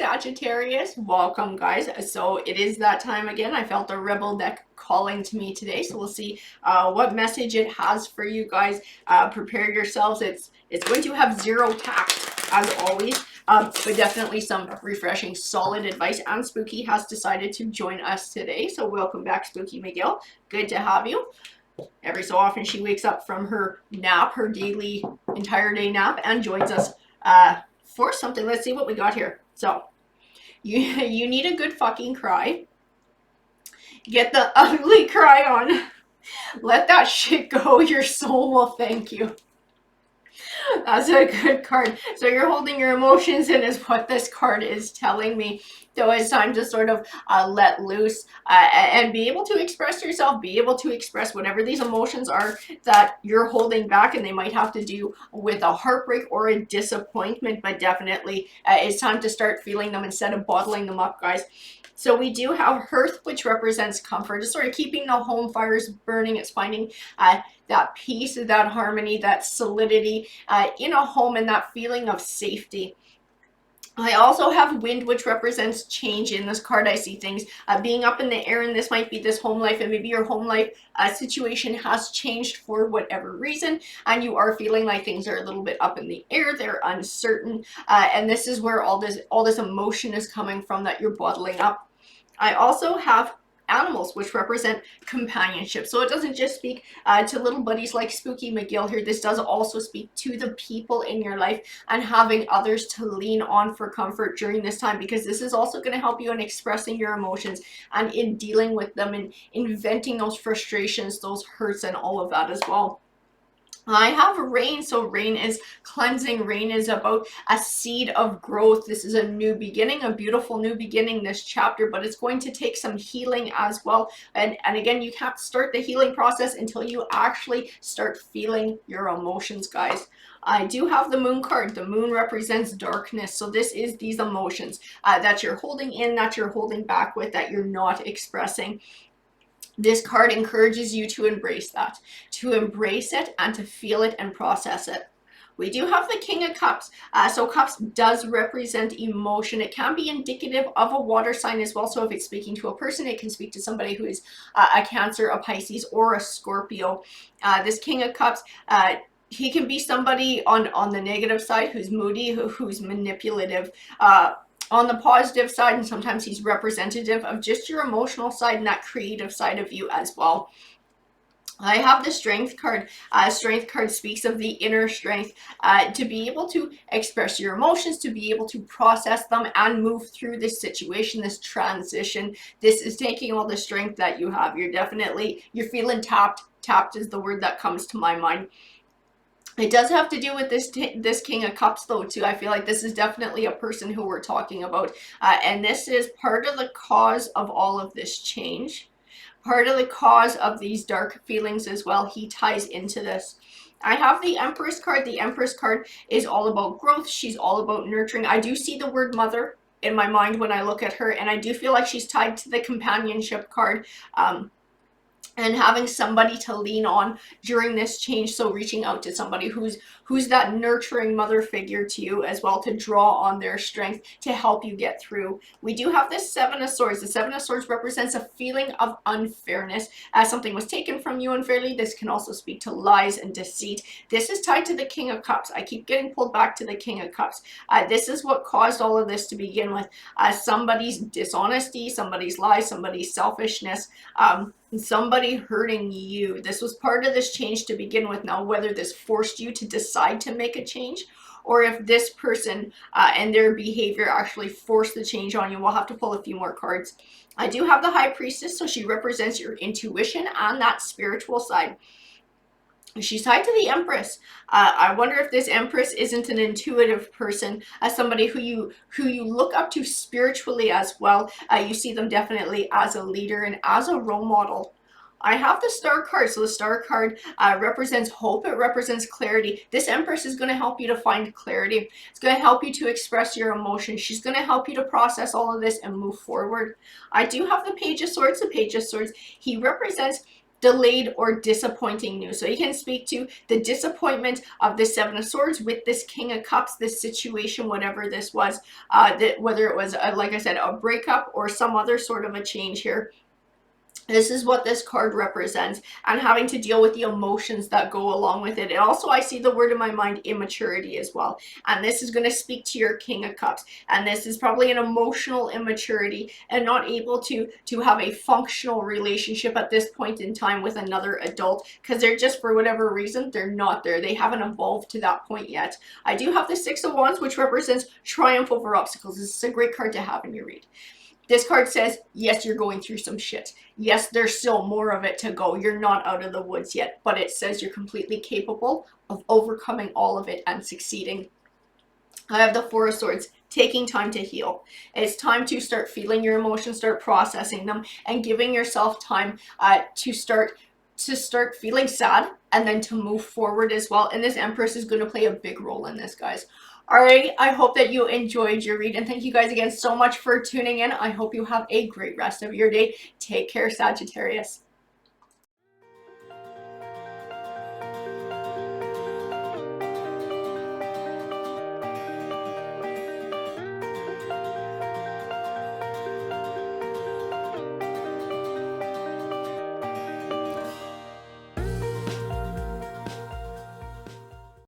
Sagittarius. Welcome, guys. So it is that time again. I felt the rebel deck calling to me today, so we'll see what message it has for you guys. Prepare yourselves. It's going to have zero tact as always, but definitely some refreshing, solid advice. And Spooky has decided to join us today, so welcome back, Spooky McGill. Good to have you. Every so often she wakes up from her nap, her daily entire day nap, and joins us for something. Let's see what we got here. So you need a good fucking cry. Get the ugly cry on. Let that shit go. Your soul will thank you. That's a good card. So you're holding your emotions in is what this card is telling me. So it's time to sort of let loose and be able to express yourself, be able to express whatever these emotions are that you're holding back, and they might have to do with a heartbreak or a disappointment, but definitely it's time to start feeling them instead of bottling them up, guys. So we do have Hearth, which represents comfort. It's sort of keeping the home fires burning. It's finding that peace, that harmony, that solidity in a home, and that feeling of safety. I also have Wind, which represents change. In this card, I see things being up in the air, and this might be this home life, and maybe your home life situation has changed for whatever reason, and you are feeling like things are a little bit up in the air, they're uncertain, and this is where all this emotion is coming from that you're bottling up. I also have Animals, which represent companionship. So it doesn't just speak to little buddies like Spooky McGill here. This does also speak to the people in your life and having others to lean on for comfort during this time, because this is also going to help you in expressing your emotions and in dealing with them and in venting those frustrations, those hurts, and all of that as well. I have Rain. So Rain is cleansing. Rain is about a seed of growth. This is a new beginning, a beautiful new beginning, this chapter, but it's going to take some healing as well. And again, you can't start the healing process until you actually start feeling your emotions, guys. I do have the Moon card. The Moon represents darkness. So this is these emotions that you're holding in, that you're holding back with, that you're not expressing. This card encourages you to embrace that, to embrace it and to feel it and process it. We do have the King of Cups. So Cups does represent emotion. It can be indicative of a water sign as well. So if it's speaking to a person, it can speak to somebody who is a Cancer, a Pisces, or a Scorpio. This King of Cups, he can be somebody on the negative side who's moody, who's manipulative, on the positive side, and sometimes he's representative of just your emotional side and that creative side of you as well. I have the Strength card. Strength card speaks of the inner strength to be able to express your emotions, to be able to process them and move through this situation, this transition. This is taking all the strength that you have. You're feeling tapped. Tapped is the word that comes to my mind. It does have to do with this King of Cups, though, too. I feel like this is definitely a person who we're talking about. And this is part of the cause of all of this change. Part of the cause of these dark feelings as well. He ties into this. I have the Empress card. The Empress card is all about growth. She's all about nurturing. I do see the word mother in my mind when I look at her. And I do feel like she's tied to the companionship card. And having somebody to lean on during this change. So reaching out to somebody who's that nurturing mother figure to you as well, to draw on their strength to help you get through. We do have this Seven of Swords. The Seven of Swords represents a feeling of unfairness, as something was taken from you unfairly. This can also speak to lies and deceit. This is tied to the King of Cups. I keep getting pulled back to the King of Cups. This is what caused all of this to begin with. Somebody's dishonesty, somebody's lies, somebody's selfishness, somebody hurting you. This was part of this change to begin with. Now, whether this forced you to decide to make a change, or if this person and their behavior actually forced the change on you, we'll have to pull a few more cards. I do have the High Priestess, so she represents your intuition and that spiritual side. She's tied to the Empress. I wonder if this Empress isn't an intuitive person, as somebody who you look up to spiritually as well. You see them definitely as a leader and as a role model. I have the Star card. So the Star card represents hope. It represents clarity. This Empress is going to help you to find clarity. It's going to help you to express your emotions. She's going to help you to process all of this and move forward. I do have the Page of Swords. The Page of Swords, he represents delayed or disappointing news. So you can speak to the disappointment of the Seven of Swords with this King of Cups, this situation, whatever this was, whether it was, like I said, a breakup or some other sort of a change here. This is what this card represents, and having to deal with the emotions that go along with it. And also, I see the word in my mind, immaturity, as well. And this is going to speak to your King of Cups. And this is probably an emotional immaturity and not able to have a functional relationship at this point in time with another adult, because they're just, for whatever reason, they're not there. They haven't evolved to that point yet. I do have the Six of Wands, which represents triumph over obstacles. This is a great card to have in your read. This card says, yes, you're going through some shit. Yes, there's still more of it to go. You're not out of the woods yet, but it says you're completely capable of overcoming all of it and succeeding. I have the Four of Swords, taking time to heal. It's time to start feeling your emotions, start processing them, and giving yourself time to start feeling sad and then to move forward as well. And this Empress is going to play a big role in this, guys. All right, I hope that you enjoyed your read, and thank you guys again so much for tuning in. I hope you have a great rest of your day. Take care, Sagittarius.